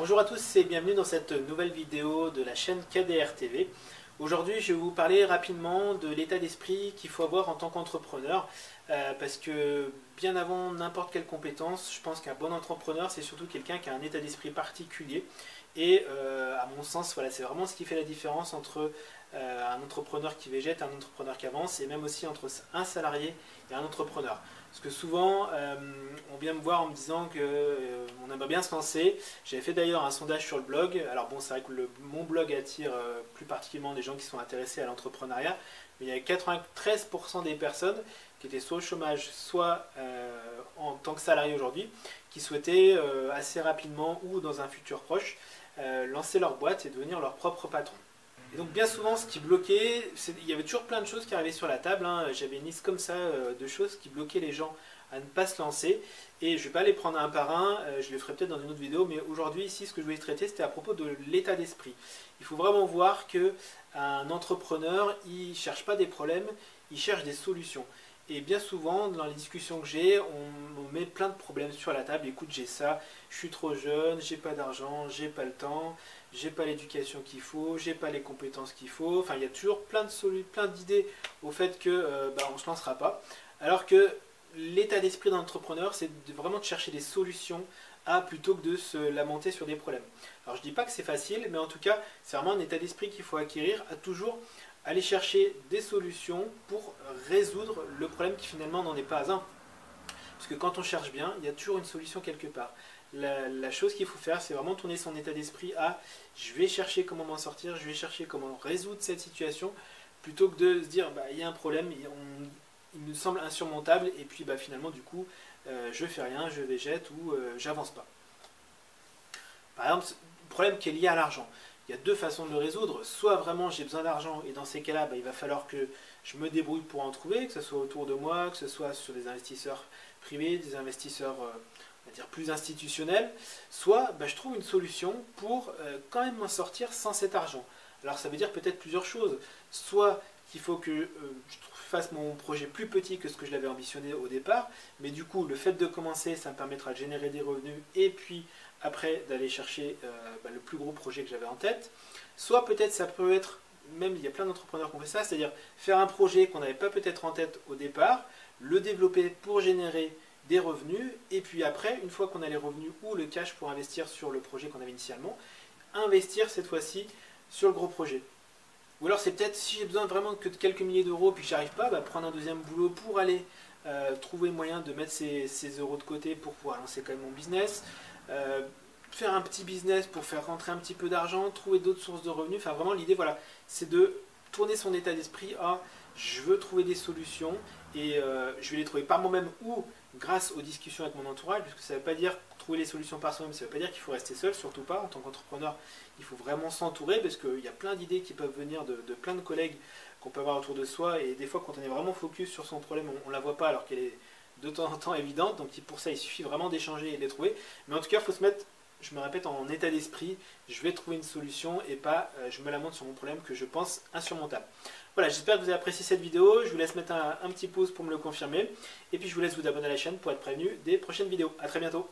Bonjour à tous et bienvenue dans cette nouvelle vidéo de la chaîne KDR TV. Aujourd'hui je vais vous parler rapidement de l'état d'esprit qu'il faut avoir en tant qu'entrepreneur parce que bien avant n'importe quelle compétence, je pense qu'un bon entrepreneur c'est surtout quelqu'un qui a un état d'esprit particulier et à mon sens voilà, c'est vraiment ce qui fait la différence entre un entrepreneur qui végète et un entrepreneur qui avance, et même aussi entre un salarié et un entrepreneur. Parce que souvent, on vient me voir en me disant qu'on aimerait bien se lancer. J'avais fait d'ailleurs un sondage sur le blog. Alors bon, c'est vrai que mon blog attire plus particulièrement des gens qui sont intéressés à l'entrepreneuriat. Mais il y avait 93% des personnes qui étaient soit au chômage, soit en tant que salariés aujourd'hui, qui souhaitaient assez rapidement ou dans un futur proche lancer leur boîte et devenir leur propre patron. Et donc bien souvent ce qui bloquait, il y avait toujours plein de choses qui arrivaient sur la table, hein. J'avais une liste comme ça de choses qui bloquaient les gens à ne pas se lancer. Et je ne vais pas les prendre un par un, je les ferai peut-être dans une autre vidéo, mais aujourd'hui ici ce que je voulais traiter c'était à propos de l'état d'esprit. Il faut vraiment voir qu'un entrepreneur, il ne cherche pas des problèmes, il cherche des solutions. Et bien souvent, dans les discussions que j'ai, on met plein de problèmes sur la table. Écoute, j'ai ça, je suis trop jeune, j'ai pas d'argent, j'ai pas le temps, j'ai pas l'éducation qu'il faut, j'ai pas les compétences qu'il faut. Enfin, il y a toujours plein d'idées au fait que on se lancera pas. Alors que l'état d'esprit d'un entrepreneur, c'est vraiment de chercher des solutions plutôt que de se lamenter sur des problèmes. Alors, je dis pas que c'est facile, mais en tout cas, c'est vraiment un état d'esprit qu'il faut acquérir, à toujours aller chercher des solutions pour résoudre le problème qui finalement n'en est pas un. Parce que quand on cherche bien, il y a toujours une solution quelque part. La chose qu'il faut faire, c'est vraiment tourner son état d'esprit à je vais chercher comment m'en sortir, je vais chercher comment résoudre cette situation, plutôt que de se dire il y a un problème, il me semble insurmontable, et puis finalement du coup je fais rien, je végète ou j'avance pas. Par exemple, le problème qui est lié à l'argent. Il y a deux façons de le résoudre. Soit vraiment j'ai besoin d'argent et dans ces cas-là, il va falloir que je me débrouille pour en trouver, que ce soit autour de moi, que ce soit sur des investisseurs privés, des investisseurs on va dire plus institutionnels. Soit je trouve une solution pour quand même m'en sortir sans cet argent. Alors ça veut dire peut-être plusieurs choses. Soit qu'il faut que je fasse mon projet plus petit que ce que je l'avais ambitionné au départ, mais du coup le fait de commencer, ça me permettra de générer des revenus et puis après d'aller chercher le plus gros projet que j'avais en tête. Soit peut-être ça peut être, même il y a plein d'entrepreneurs qui ont fait ça, c'est-à-dire faire un projet qu'on n'avait pas peut-être en tête au départ, le développer pour générer des revenus, et puis après, une fois qu'on a les revenus ou le cash pour investir sur le projet qu'on avait initialement, investir cette fois-ci sur le gros projet. Ou alors c'est peut-être si j'ai besoin vraiment que de quelques milliers d'euros puis que j'arrive pas, prendre un deuxième boulot pour aller trouver moyen de mettre ces euros de côté pour pouvoir lancer quand même mon business. Faire un petit business pour faire rentrer un petit peu d'argent, trouver d'autres sources de revenus. Enfin vraiment l'idée voilà, c'est de tourner son état d'esprit à je veux trouver des solutions et je vais les trouver par moi-même ou grâce aux discussions avec mon entourage, puisque ça ne veut pas dire trouver les solutions par soi-même, ça ne veut pas dire qu'il faut rester seul, surtout pas. En tant qu'entrepreneur, il faut vraiment s'entourer parce qu'il y a plein d'idées qui peuvent venir de plein de collègues qu'on peut avoir autour de soi, et des fois quand on est vraiment focus sur son problème, on ne la voit pas alors qu'elle est de temps en temps évidente, donc pour ça il suffit vraiment d'échanger et de les trouver. Mais en tout cas, il faut se mettre, je me répète, en état d'esprit, je vais trouver une solution et pas je me lamente sur mon problème que je pense insurmontable. Voilà, j'espère que vous avez apprécié cette vidéo, je vous laisse mettre un petit pouce pour me le confirmer, et puis je vous laisse vous abonner à la chaîne pour être prévenu des prochaines vidéos. A très bientôt.